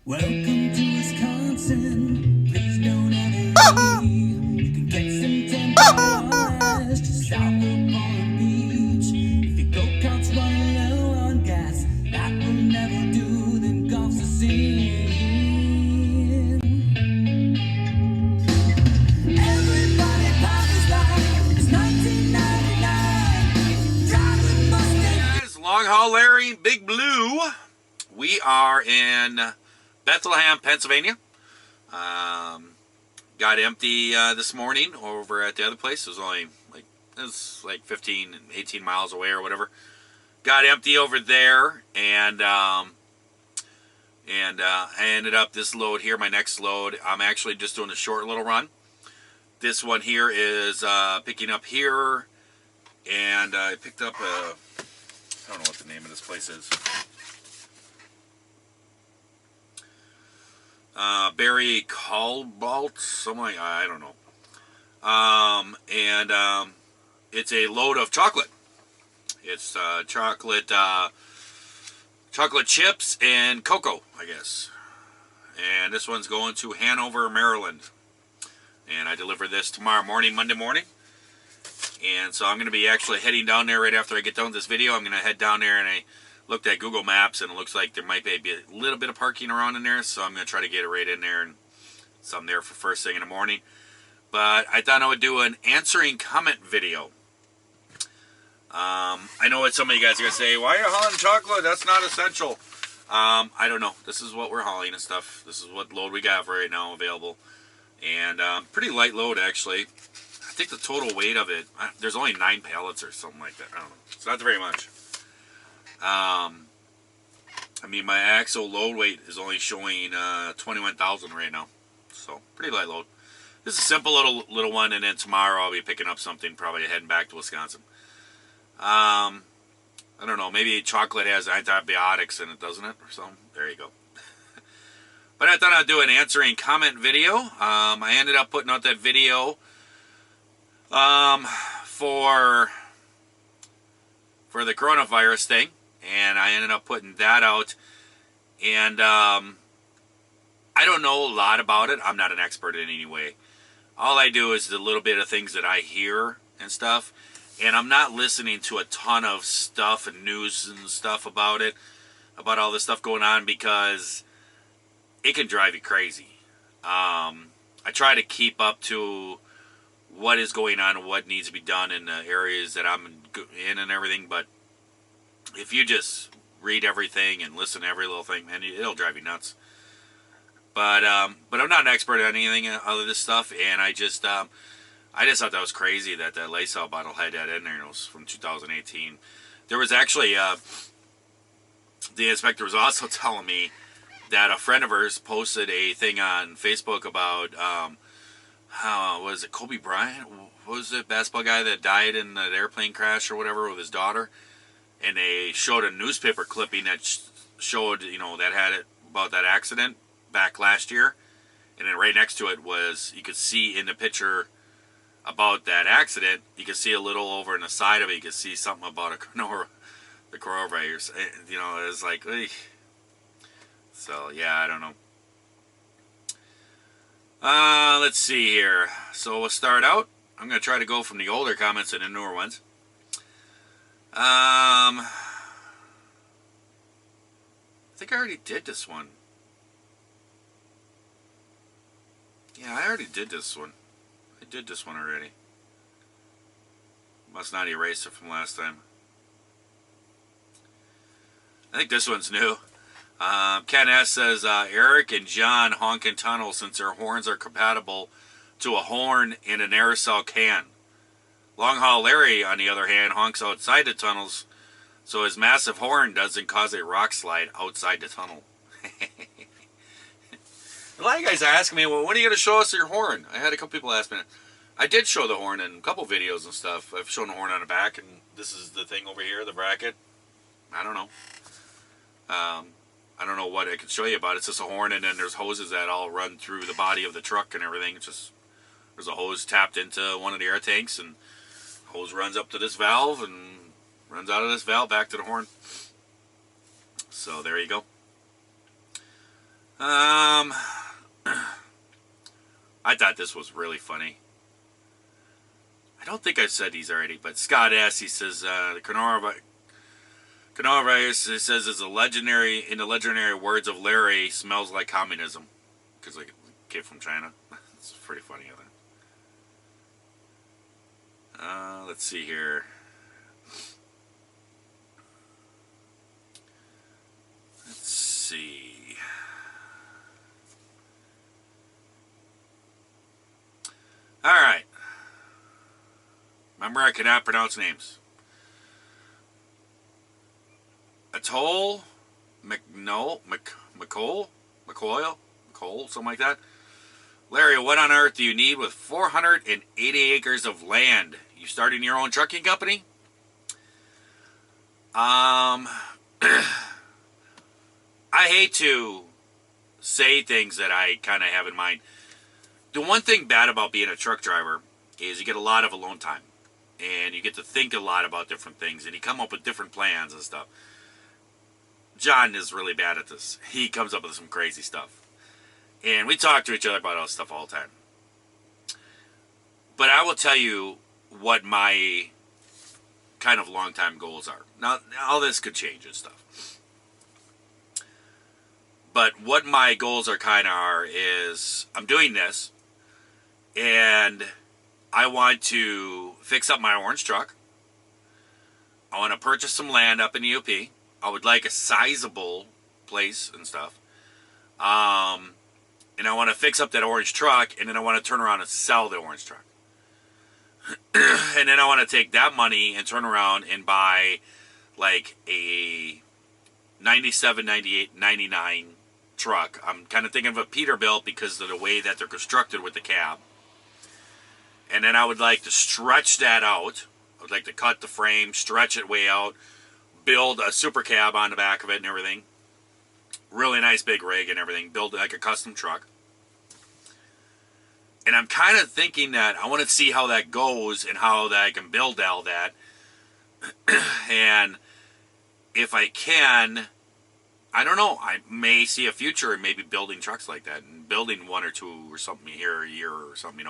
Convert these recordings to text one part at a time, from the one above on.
Welcome to Wisconsin. Please don't ever leave. You can get some $10 just south of Palm Beach. If your go-kart's running low on gas, that will never do. Then golf's the scene. Everybody parties like it's 1999. Driving Mustang. Guys, Long Haul Larry, Big Blue. We are in Bethlehem, Pennsylvania. Got empty this morning over at the other place. It was like 15, 18 miles away or whatever. Got empty over there, and I ended up this load here. My next load, I'm actually just doing a short little run. This one here is picking up here, and I picked up I don't know what the name of this place is. Barry Cobalt, something like, I don't know. It's a load of chocolate. It's chocolate chips and cocoa, I guess. And this one's going to Hanover, Maryland. And I deliver this tomorrow morning, Monday morning. And so I'm going to be actually heading down there right after I get done with this video. I'm going to head down there, and I looked at Google Maps, and it looks like there might be a little bit of parking around in there, so I'm going to try to get it right in there, and some there for first thing in the morning. But I thought I would do an answering comment video. I know what some of you guys are going to say, why are you hauling chocolate? That's not essential. I don't know. This is what we're hauling and stuff. This is what load we got right now available. And pretty light load, actually. I think the total weight of it, there's only 9 pallets or something like that. I don't know. It's not very much. I mean, my axle load weight is only showing 21,000 right now, so pretty light load. This is a simple little one, and then tomorrow I'll be picking up something, probably heading back to Wisconsin. I don't know, maybe chocolate has antibiotics in it, doesn't it, or something? There you go. But I thought I'd do an answering comment video. I ended up putting out that video for the coronavirus thing. And I ended up putting that out. And I don't know a lot about it. I'm not an expert in any way. All I do is the little bit of things that I hear and stuff. And I'm not listening to a ton of stuff and news and stuff about it. About all this stuff going on, because it can drive you crazy. I try to keep up to what is going on and what needs to be done in the areas that I'm in and everything. But if you just read everything and listen to every little thing, man, it'll drive you nuts. But I'm not an expert on anything other this stuff, and I just thought that was crazy that that Lysol bottle had that in there, and it was from 2018. There was actually the inspector was also telling me that a friend of hers posted a thing on Facebook about how was it, Kobe Bryant? What was it, basketball guy that died in that airplane crash or whatever with his daughter? And they showed a newspaper clipping that showed, that had it about that accident back last year. And then right next to it was, you could see in the picture about that accident, you could see a little over on the side of it, you could see something about the coronavirus. It was like, eek. So, yeah, I don't know. Let's see here. So we'll start out. I'm going to try to go from the older comments to the newer ones. I think I already did this one. Yeah, I already did this one. I did this one already. Must not erase it from last time. I think this one's new. Ken S. says, Eric and John honk in tunnels since their horns are compatible to a horn in an aerosol can. Long Haul Larry, on the other hand, honks outside the tunnels, so his massive horn doesn't cause a rock slide outside the tunnel. A lot of you guys are asking me, well, when are you going to show us your horn? I had a couple people ask me that. I did show the horn in a couple videos and stuff. I've shown the horn on the back, and this is the thing over here, the bracket. I don't know. I don't know what I could show you about. It's just a horn, and then there's hoses that all run through the body of the truck and everything. It's just, there's a hose tapped into one of the air tanks, and hose runs up to this valve and runs out of this valve back to the horn. So there you go. Um, I thought this was really funny. I don't think I've said these already, but Scott S. He says the coronavirus, it says, is a legendary, in the legendary words of Larry, smells like communism, because like a kid from China. It's pretty funny. Let's see here. Let's see. All right. Remember, I cannot pronounce names. Atoll McColl, something like that. Larry, what on earth do you need with 480 acres of land? You starting your own trucking company? I hate to say things that I kind of have in mind. The one thing bad about being a truck driver is you get a lot of alone time. And you get to think a lot about different things. And you come up with different plans and stuff. John is really bad at this. He comes up with some crazy stuff. And we talk to each other about all this stuff all the time. But I will tell you what my kind of long-time goals are. Now, all this could change and stuff. But what my goals are is I'm doing this, and I want to fix up my orange truck. I want to purchase some land up in the UP. I would like a sizable place and stuff. And I want to fix up that orange truck, and then I want to turn around and sell the orange truck. And then I want to take that money and turn around and buy like a 97, 98, 99 truck. I'm kind of thinking of a Peterbilt because of the way that they're constructed with the cab. And then I would like to stretch that out. I would like to cut the frame, stretch it way out, build a super cab on the back of it and everything. Really nice big rig and everything. Build like a custom truck. And I'm kind of thinking that I want to see how that goes and how that I can build all that. And if I can, I don't know, I may see a future in maybe building trucks like that and building one or two or something here a year or something,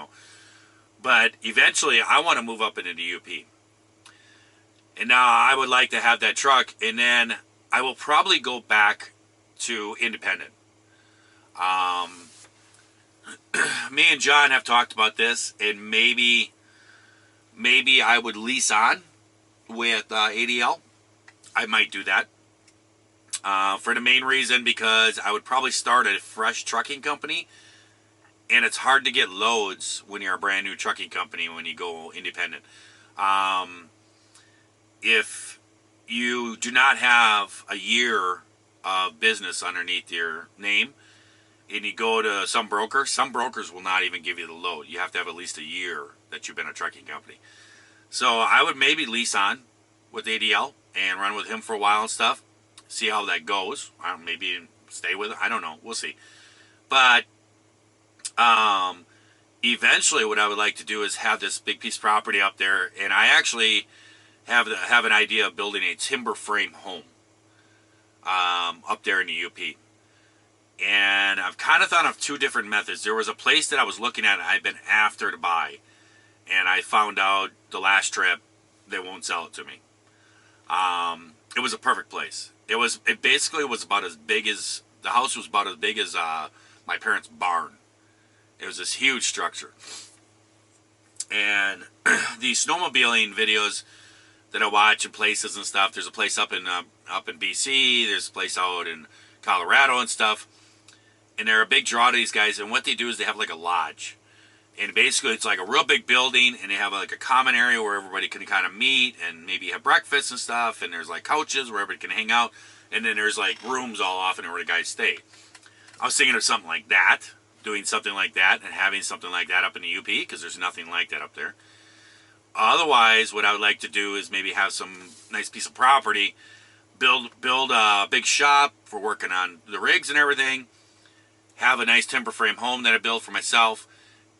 But eventually I want to move up into the UP. And now I would like to have that truck, and then I will probably go back to independent. Me and John have talked about this, and maybe I would lease on with ADL. I might do that. For the main reason, because I would probably start a fresh trucking company, and it's hard to get loads when you're a brand new trucking company when you go independent. If you do not have a year of business underneath your name, and you go to some brokers will not even give you the load. You have to have at least a year that you've been a trucking company. So I would maybe lease on with ADL and run with him for a while and stuff. See how that goes. Maybe stay with it. I don't know. We'll see. But eventually what I would like to do is have this big piece of property up there. And I actually have an idea of building a timber frame home up there in the UP. And I've kind of thought of two different methods. There was a place that I was looking at I've been after to buy. And I found out the last trip they won't sell it to me. It was a perfect place. It basically was about as big as, the house was about as big as my parents' barn. It was this huge structure. And the snowmobiling videos that I watch in places and stuff, there's a place up in BC, there's a place out in Colorado and stuff. And they're a big draw to these guys, and what they do is they have like a lodge. And basically it's like a real big building, and they have like a common area where everybody can kind of meet and maybe have breakfast and stuff, and there's like couches where everybody can hang out, and then there's like rooms all off and where the guys stay. I was thinking of something like that, doing something like that, and having something like that up in the UP, because there's nothing like that up there. Otherwise, what I would like to do is maybe have some nice piece of property, build a big shop for working on the rigs and everything, have a nice timber frame home that I built for myself,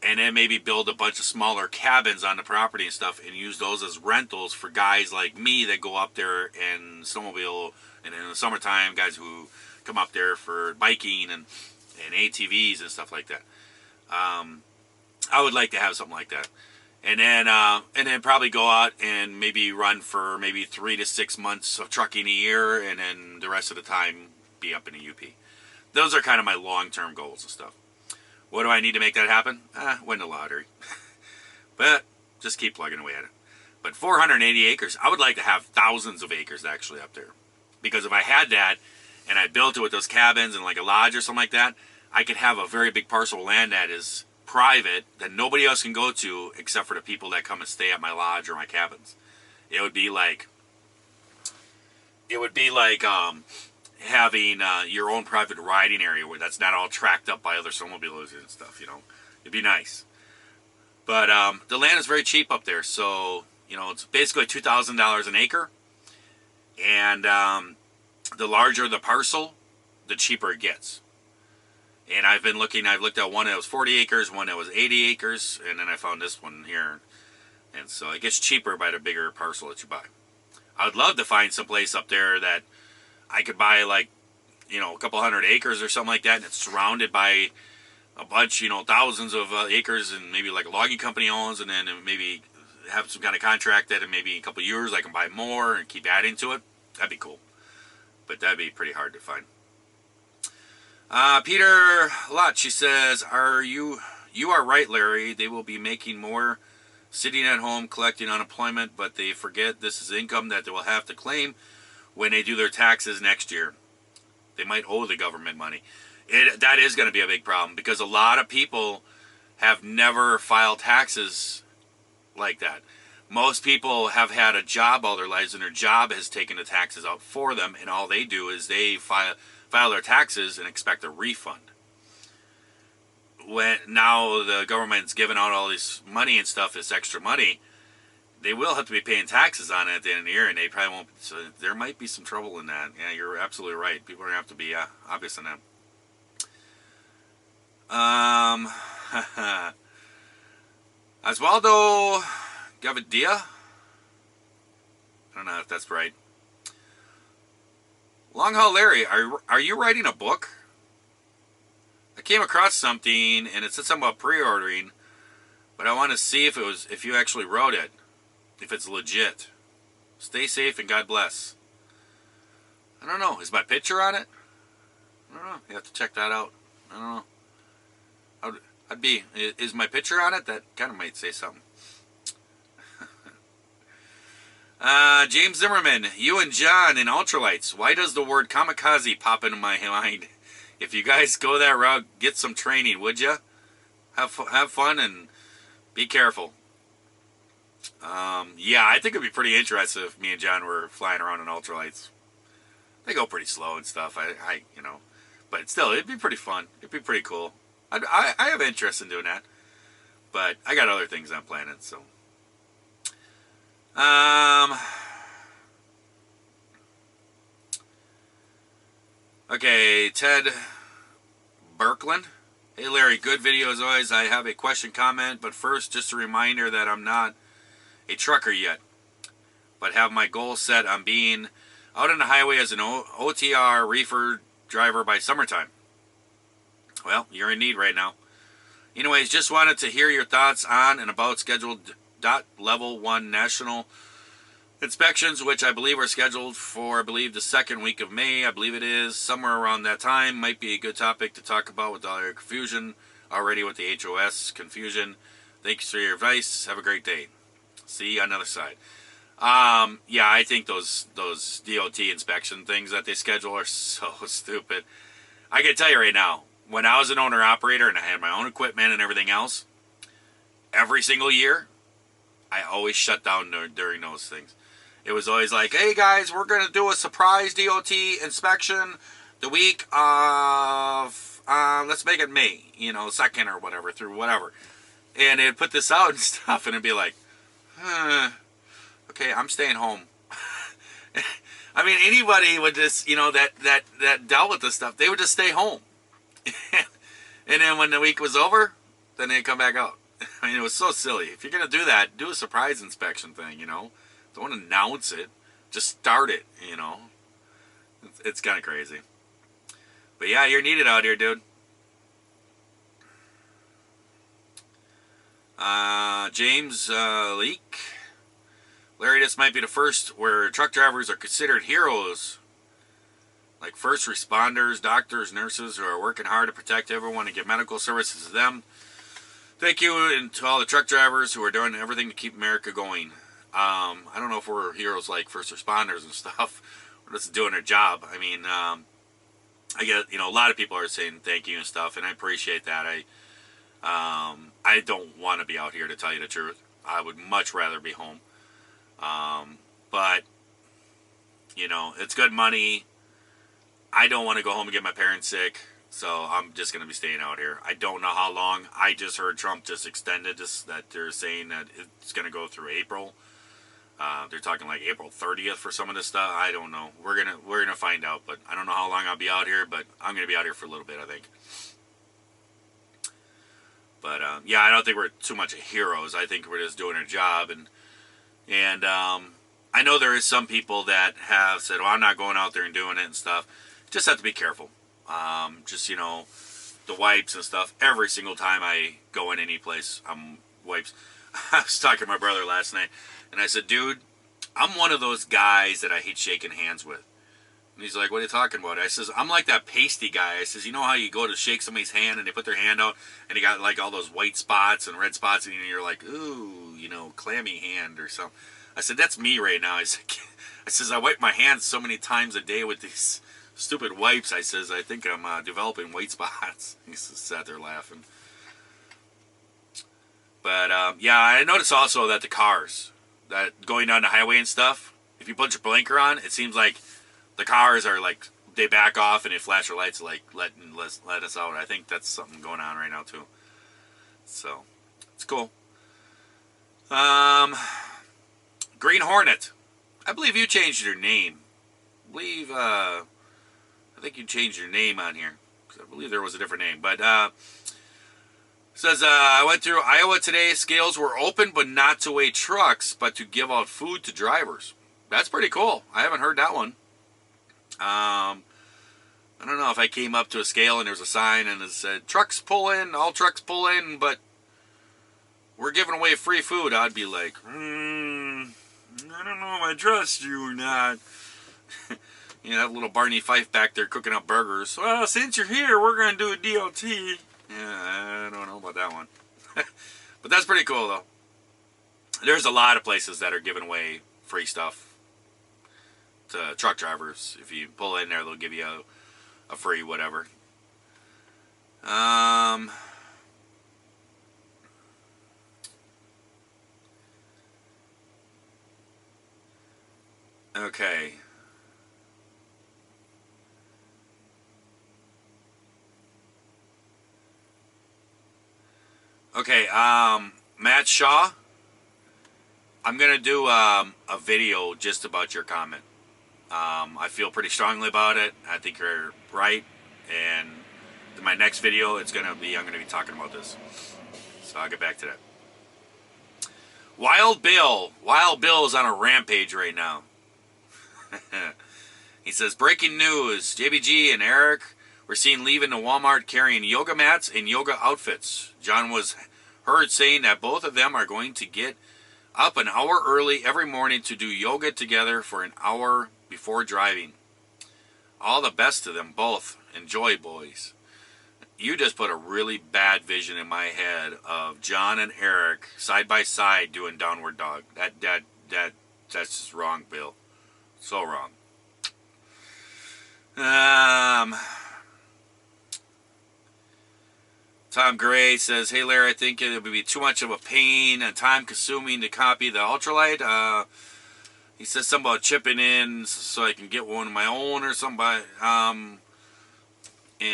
and then maybe build a bunch of smaller cabins on the property and stuff, and use those as rentals for guys like me that go up there and snowmobile, and in the summertime, guys who come up there for biking and and ATVs and stuff like that. I would like to have something like that. And then probably go out and maybe run for maybe 3 to 6 months of trucking a year, and then the rest of the time be up in a UP. Those are kind of my long-term goals and stuff. What do I need to make that happen? Win the lottery. But just keep plugging away at it. But 480 acres, I would like to have thousands of acres actually up there. Because if I had that, and I built it with those cabins and like a lodge or something like that, I could have a very big parcel of land that is private, that nobody else can go to except for the people that come and stay at my lodge or my cabins. It would be like having your own private riding area where that's not all tracked up by other snowmobiles and stuff, you know. It'd be nice. But the land is very cheap up there, so, you know, it's basically $2,000 an acre. And the larger the parcel, the cheaper it gets. And I've looked at one that was 40 acres, one that was 80 acres, and then I found this one here. And so it gets cheaper by the bigger parcel that you buy. I would love to find some place up there that I could buy, like, you know, a couple hundred acres or something like that, and it's surrounded by a bunch, you know, thousands of acres, and maybe like a logging company owns, and then maybe have some kind of contract that in maybe a couple years I can buy more and keep adding to it. That'd be cool. But that'd be pretty hard to find. Peter Lott, she says, you are right, Larry. They will be making more sitting at home collecting unemployment, but they forget this is income that they will have to claim when they do their taxes next year. They might owe the government money. That is going to be a big problem, because a lot of people have never filed taxes like that. Most people have had a job all their lives, and their job has taken the taxes out for them, and all they do is they file their taxes and expect a refund. When now the government's giving out all this money and stuff, this extra money, they will have to be paying taxes on it at the end of the year, and they probably won't. So there might be some trouble in that. Yeah, you're absolutely right. People are going to have to be obvious in that. Osvaldo Gavidia? I don't know if that's right. LongHaul Larry, are you writing a book? I came across something and it said something about pre-ordering, but I want to see if you actually wrote it, if it's legit. Stay safe and God bless. I don't know. Is my picture on it? I don't know. You have to check that out. I don't know. Is my picture on it? That kind of might say something. James Zimmerman, you and John in Ultralights. Why does the word kamikaze pop into my mind? If you guys go that route, get some training, would you? Have fun and be careful. Yeah, I think it'd be pretty interesting if me and John were flying around in Ultralights. They go pretty slow and stuff. You know, but still, it'd be pretty fun. It'd be pretty cool. I have interest in doing that, but I got other things I'm planning. So, okay, Ted Birkland. Hey Larry, good video as always. I have a question comment, but first, just a reminder that I'm not a trucker yet, but have my goal set on being out on the highway as an OTR reefer driver by summertime. Well, you're in need right now. Anyways, just wanted to hear your thoughts on and about scheduled Level 1 national inspections, which I believe are scheduled for, the second week of May. I believe it is. Somewhere around that time. Might be a good topic to talk about with all your confusion already with the HOS confusion. Thanks for your advice. Have a great day. See you on the other side. Yeah, I think those DOT inspection things that they schedule are so stupid. I can tell you right now, when I was an owner-operator and I had my own equipment and everything else, every single year, I always shut down during those things. It was always like, hey guys, we're going to do a surprise DOT inspection the week of, let's make it May, 2nd or whatever, through whatever. And they'd put this out and stuff, and it'd be like, okay, I'm staying home. I mean, anybody would just, that dealt with this stuff, they would just stay home. And then when the week was over, then they'd come back out. I mean, it was so silly. If you're going to do that, do a surprise inspection thing, Don't announce it. Just start it, It's kind of crazy. But yeah, you're needed out here, dude. James Leak. Larry, this might be the first where truck drivers are considered heroes. Like first responders, doctors, nurses who are working hard to protect everyone and give medical services to them. Thank you, and to all the truck drivers who are doing everything to keep America going. I don't know if we're heroes like first responders and stuff. We're just doing our job. I mean, I get, a lot of people are saying thank you and stuff, and I appreciate that. I don't want to be out here, to tell you the truth. I would much rather be home. But, it's good money. I don't want to go home and get my parents sick, so I'm just going to be staying out here. I don't know how long. I just heard Trump just extended this, that they're saying that it's going to go through April. They're talking like April 30th for some of this stuff. I don't know. We're gonna find out, but I don't know how long I'll be out here, but I'm going to be out here for a little bit, I think. But, yeah, I don't think we're too much of heroes. I think we're just doing our job, and I know there is some people that have said, well, I'm not going out there and doing it and stuff. Just have to be careful. The wipes and stuff. Every single time I go in any place, I'm wipes. I was talking to my brother last night, and I said, dude, I'm one of those guys that I hate shaking hands with. And he's like, what are you talking about? I says, I'm like that pasty guy. I says, you know how you go to shake somebody's hand and they put their hand out and you got like all those white spots and red spots and you're like, ooh, clammy hand or something. I said, that's me right now. I says, I wipe my hands so many times a day with these stupid wipes. I says, I think I'm developing white spots. He sat there laughing. But, yeah, I noticed also that the cars, that going down the highway and stuff, if you put your blinker on, it seems like the cars are like, they back off and they flash their lights like, let us out. I think that's something going on right now, too. So, it's cool. Green Hornet. I believe you changed your name. I think you changed your name on here. I believe there was a different name. But, says, I went through Iowa today. Scales were open, but not to weigh trucks, but to give out food to drivers. That's pretty cool. I haven't heard that one. I don't know if I came up to a scale and there's a sign and it said, trucks pull in, all trucks pull in, but we're giving away free food. I'd be like, I don't know if I trust you or not. That little Barney Fife back there cooking up burgers. Well, since you're here, we're going to do a DLT. Yeah, I don't know about that one. But that's pretty cool, though. There's a lot of places that are giving away free stuff to truck drivers. If you pull in there, they'll give you a free whatever. Okay. Okay, Matt Shaw, I'm going to do a video just about your comment. I feel pretty strongly about it. I think you're right. And in my next video, I'm going to be talking about this. So I'll get back to that. Wild Bill is on a rampage right now. He says, breaking news, JBG and Eric were seen leaving the Walmart carrying yoga mats and yoga outfits. John was heard saying that both of them are going to get up an hour early every morning to do yoga together for an hour before driving. All the best to them both. Enjoy, boys. You just put a really bad vision in my head of John and Eric side by side doing downward dog. That's just wrong, Bill. So wrong. Tom Gray says, hey Larry, I think it would be too much of a pain and time consuming to copy the ultralight. He says something about chipping in so I can get one of my own or somebody. And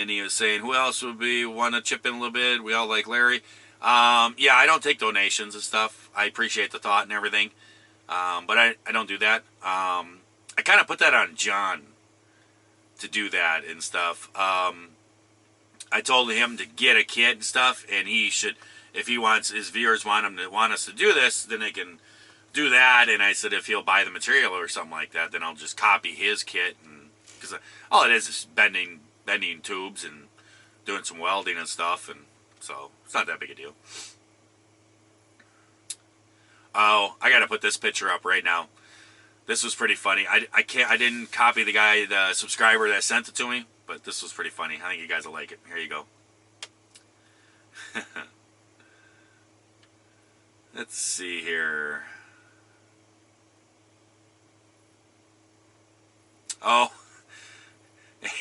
he was saying, who else would want to chip in a little bit? We all like Larry. Yeah, I don't take donations and stuff. I appreciate the thought and everything. But I don't do that. I kind of put that on John to do that and stuff. I told him to get a kit and stuff, and he should, if he wants, his viewers want us to do this, then they can do that. And I said if he'll buy the material or something like that, then I'll just copy his kit, and because all it is bending tubes and doing some welding and stuff, and so it's not that big a deal. Oh, I gotta put this picture up right now. This was pretty funny. I didn't copy the subscriber that sent it to me, but this was pretty funny. I think you guys will like it. Here you go. Let's see here. Oh,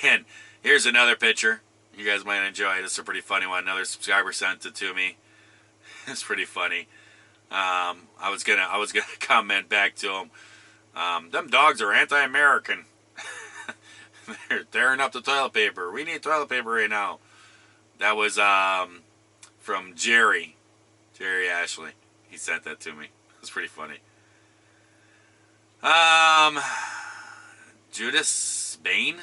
and here's another picture. You guys might enjoy. This is a pretty funny one. Another subscriber sent it to me. It's pretty funny. I was gonna comment back to him. Them dogs are anti-American. They're tearing up the toilet paper. We need toilet paper right now. That was from Jerry Ashley. He sent that to me. It was pretty funny. Judas Bain.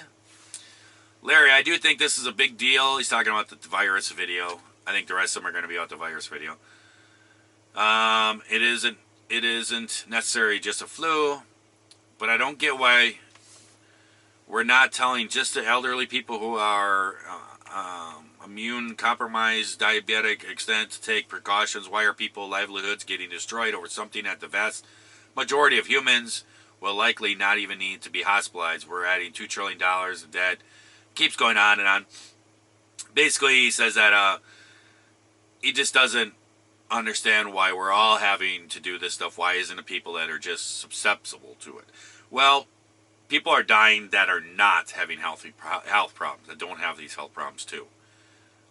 Larry, I do think this is a big deal. He's talking about the virus video. I think the rest of them are going to be about the virus video. It isn't necessarily just a flu, but I don't get why we're not telling just the elderly people who are immune compromised, diabetic, extent to take precautions. Why are people's livelihoods getting destroyed over something that the vast majority of humans will likely not even need to be hospitalized? We're adding $2 trillion of debt. Keeps going on and on. Basically, he says that he just doesn't understand why we're all having to do this stuff. Why isn't it people that are just susceptible to it? Well, people are dying that are not having health problems, that don't have these health problems too.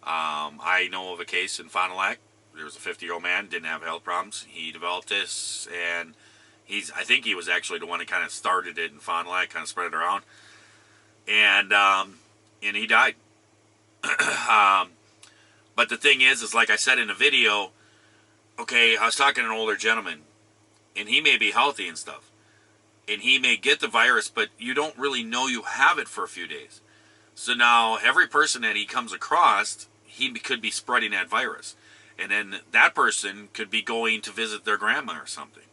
I know of a case in Fond du Lac. There was a 50-year-old man, didn't have health problems. He developed this, and I think he was actually the one that kind of started it in Fond du Lac, kind of spread it around. And he died. But the thing is like I said in the video, okay, I was talking to an older gentleman, and he may be healthy and stuff, and he may get the virus, but you don't really know you have it for a few days. So now every person that he comes across, he could be spreading that virus. And then that person could be going to visit their grandma or something,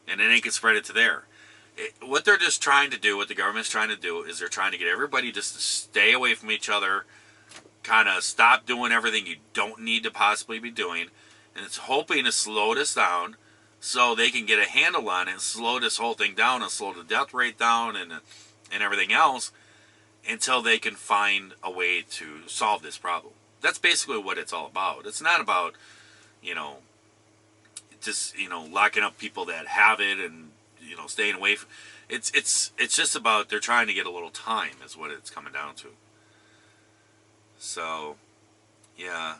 and then they could spread it to there. What they're just trying to do, what the government's trying to do, is they're trying to get everybody just to stay away from each other, kind of stop doing everything you don't need to possibly be doing, and it's hoping to slow this down so they can get a handle on it and slow this whole thing down and slow the death rate down and everything else until they can find a way to solve this problem. That's basically what it's all about. It's not about, just, locking up people that have it and, staying away from it's just about they're trying to get a little time is what it's coming down to. So, yeah.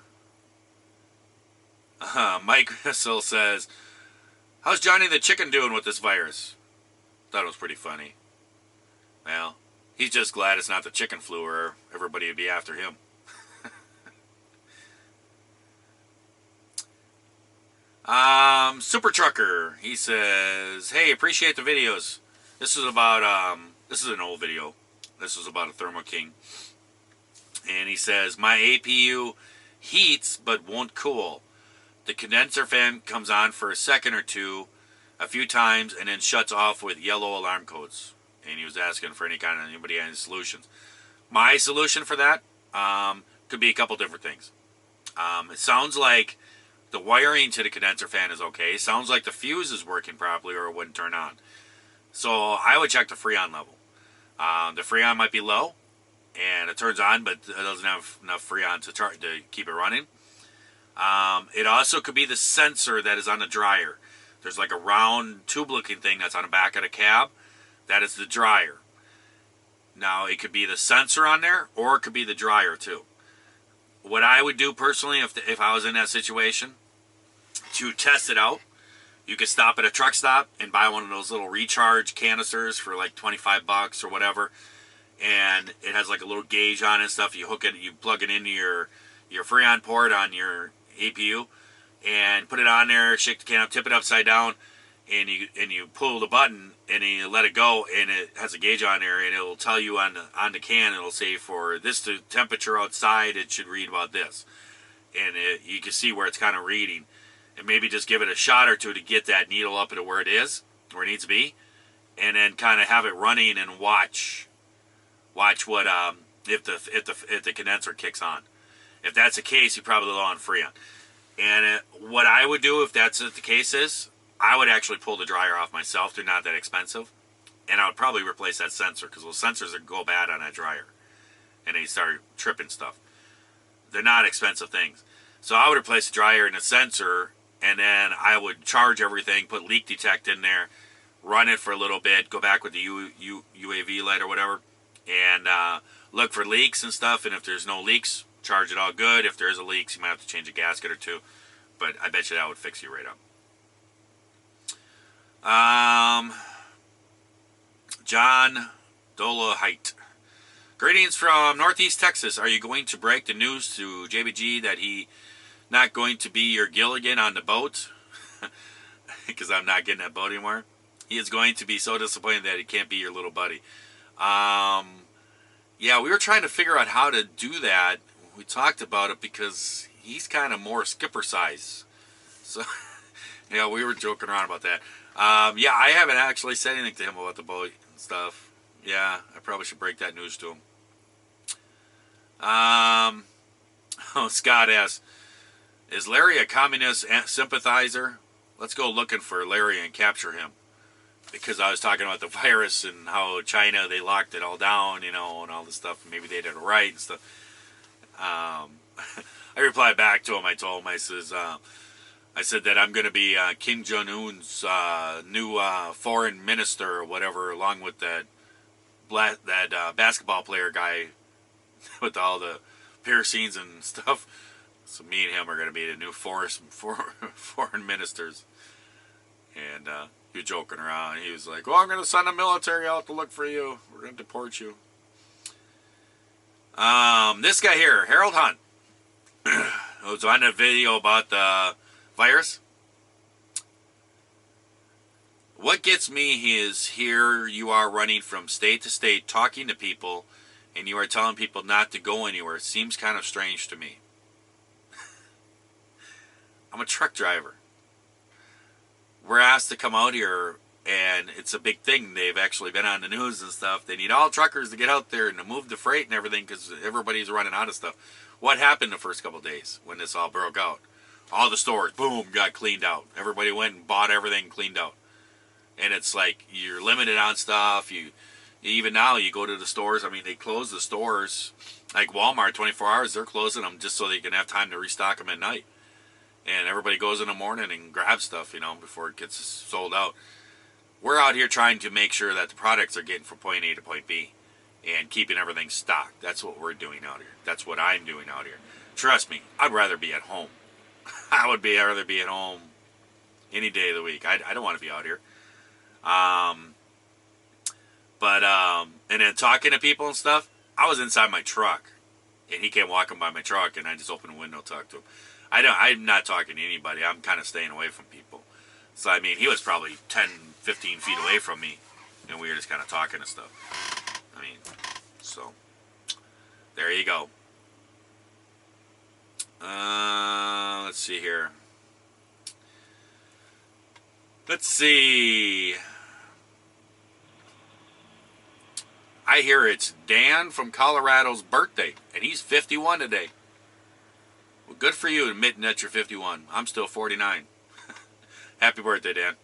Mike Gristle says, how's Johnny the Chicken doing with this virus? Thought it was pretty funny. Well, he's just glad it's not the chicken flu or everybody would be after him. Super Trucker, he says, hey, appreciate the videos. This is about, this is an old video. This was about a Thermo King. And he says, my APU heats but won't cool. The condenser fan comes on for a second or two, a few times, and then shuts off with yellow alarm codes. And he was asking for anybody had any solutions. My solution for that could be a couple different things. It sounds like the wiring to the condenser fan is okay. It sounds like the fuse is working properly or it wouldn't turn on. So I would check the Freon level. The Freon might be low, and it turns on, but it doesn't have enough Freon to keep it running. It also could be the sensor that is on the dryer. There's like a round tube-looking thing that's on the back of the cab. That is the dryer. Now, it could be the sensor on there, or it could be the dryer too. What I would do personally, if I was in that situation, to test it out, you could stop at a truck stop and buy one of those little recharge canisters for like $25 or whatever. And it has like a little gauge on it and stuff. You hook it, you plug it into your Freon port on your APU, and put it on there, shake the can up, tip it upside down, and you pull the button and then you let it go, and it has a gauge on there, and it will tell you on the can, it'll say for this the temperature outside, it should read about this, and you can see where it's kind of reading, and maybe just give it a shot or two to get that needle up to where it is, where it needs to be, and then kind of have it running and watch what if the condenser kicks on. If that's the case, you're probably low on Freon. And what I would do if that's what the case is, I would actually pull the dryer off myself. They're not that expensive. And I would probably replace that sensor because those sensors that go bad on that dryer. And they start tripping stuff. They're not expensive things. So I would replace the dryer and the sensor, and then I would charge everything, put leak detect in there, run it for a little bit, go back with the UAV light or whatever, and look for leaks and stuff. And if there's no leaks, charge it all good. If there is a leak, you might have to change a gasket or two. But I bet you that would fix you right up. John Dolahite. Greetings from Northeast Texas. Are you going to break the news to JBG that he not going to be your Gilligan on the boat? Because I'm not getting that boat anymore. He is going to be so disappointed that he can't be your little buddy. Yeah, we were trying to figure out how to do that. We talked about it because he's kind of more skipper size. So, yeah, we were joking around about that. Yeah, I haven't actually said anything to him about the boat and stuff. Yeah, I probably should break that news to him. Oh, Scott asks, is Larry a communist sympathizer? Let's go looking for Larry and capture him. Because I was talking about the virus and how China, they locked it all down, you know, and all this stuff. And maybe they did it right and stuff. I replied back to him. I told him, I said that I'm going to be Kim Jong-un's new foreign minister or whatever, along with that basketball player guy with all the piercings and stuff. So me and him are going to be the new foreign ministers. And he was joking around. He was like, well, I'm going to send the military out to look for you. We're going to deport you. This guy here, Harold Hunt, was on a video about the virus. What gets me is here you are running from state to state talking to people, and you are telling people not to go anywhere. It seems kind of strange to me. I'm a truck driver. We're asked to come out here, and it's a big thing. They've actually been on the news and stuff. They need all truckers to get out there and to move the freight and everything because everybody's running out of stuff. What happened the first couple of days when this all broke out? All the stores, boom, got cleaned out. Everybody went and bought everything cleaned out. And it's like you're limited on stuff. Even now, you go to the stores. I mean, they close the stores. Like Walmart, 24 hours, they're closing them just so they can have time to restock them at night. And everybody goes in the morning and grabs stuff, you know, before it gets sold out. We're out here trying to make sure that the products are getting from point A to point B and keeping everything stocked. That's what we're doing out here. That's what I'm doing out here. Trust me, I'd rather be at home. I would rather be at home any day of the week. I don't want to be out here. And then talking to people and stuff, I was inside my truck, and he came walking by my truck, and I just opened the window and talked to him. I'm not talking to anybody. I'm kind of staying away from people. So, I mean, he was probably 10, 15 feet away from me, and we were just kind of talking and stuff. I mean, so, there you go. Let's see here. Let's see. I hear it's Dan from Colorado's birthday, and he's 51 today. Well, good for you admitting that you're 51. I'm still 49. Happy birthday, Dan.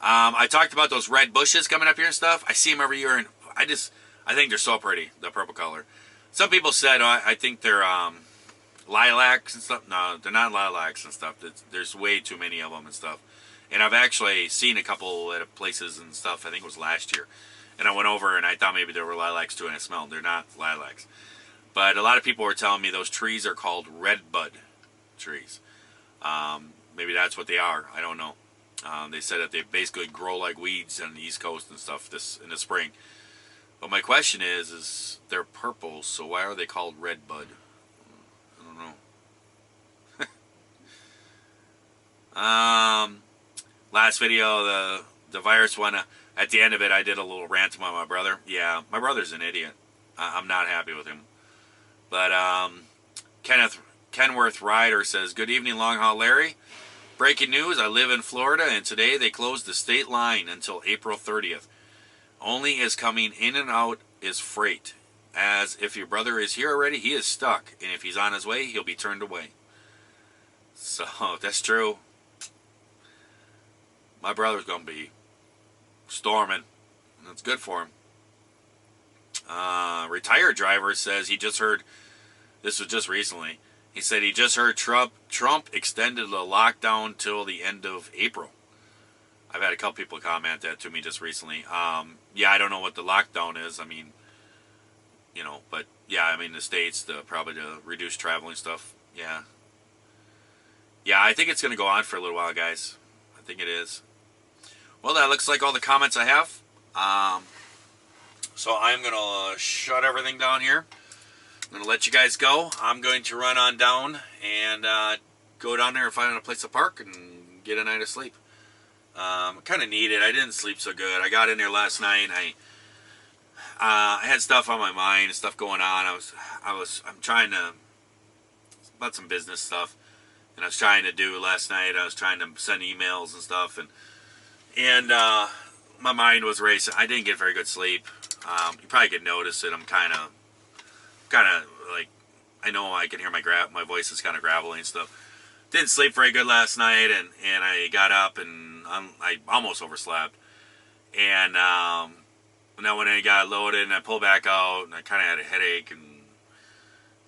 I talked about those red bushes coming up here and stuff. I see them every year, and I think they're so pretty, the purple color. Some people said, I think they're lilacs and stuff. No, they're not lilacs and stuff. There's way too many of them and stuff. And I've actually seen a couple at places and stuff. I think it was last year. And I went over and I thought maybe there were lilacs too, and I smelled them. They're not lilacs. But a lot of people were telling me those trees are called redbud trees. Maybe that's what they are. I don't know. They said that they basically grow like weeds on the East Coast and stuff in the spring. But my question is they're purple, so why are they called redbud? I don't know. Last video, the virus one, at the end of it, I did a little rant about my brother. Yeah, my brother's an idiot. I'm not happy with him. But Kenworth Ryder says, good evening, Long Haul Larry. Breaking news, I live in Florida, and today they closed the state line until April 30th. Only is coming in and out is freight. As if your brother is here already, he is stuck. And if he's on his way, he'll be turned away. So that's true. My brother's gonna be storming. That's good for him. Retired driver says he just heard. This was just recently. He said he just heard Trump extended the lockdown till the end of April. I've had a couple people comment that to me just recently. Yeah, I don't know what the lockdown is. I mean, but yeah, I mean the states, probably to reduce traveling stuff. Yeah, I think it's gonna go on for a little while, guys. I think it is. Well, that looks like all the comments I have. So I'm gonna shut everything down here. I'm going to let you guys go. I'm going to run on down and go down there and find a place to park and get a night of sleep. I kind of need it. I didn't sleep so good. I got in there last night. I had stuff on my mind, stuff going on. I'm trying to, about some business stuff, and I was trying to do last night. I was trying to send emails and stuff, and my mind was racing. I didn't get very good sleep. You probably could notice it. I'm kind of like, I know I can hear my voice is kind of gravelly and stuff. Didn't sleep very good last night, and I got up and I almost overslept. And then when I got loaded and I pulled back out, and I kind of had a headache, and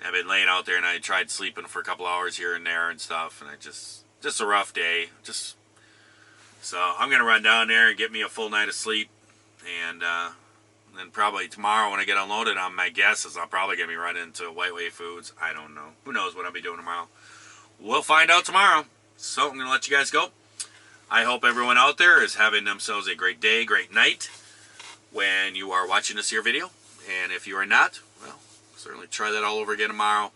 I've been laying out there, and I tried sleeping for a couple hours here and there and stuff, and just a rough day. So I'm gonna run down there and get me a full night of sleep, and then probably tomorrow when I get unloaded, my guess is I'll probably get me right into White Way Foods. I don't know. Who knows what I'll be doing tomorrow? We'll find out tomorrow. So I'm going to let you guys go. I hope everyone out there is having themselves a great day, great night when you are watching this here video. And if you are not, well, certainly try that all over again tomorrow.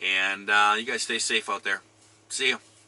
And you guys stay safe out there. See you.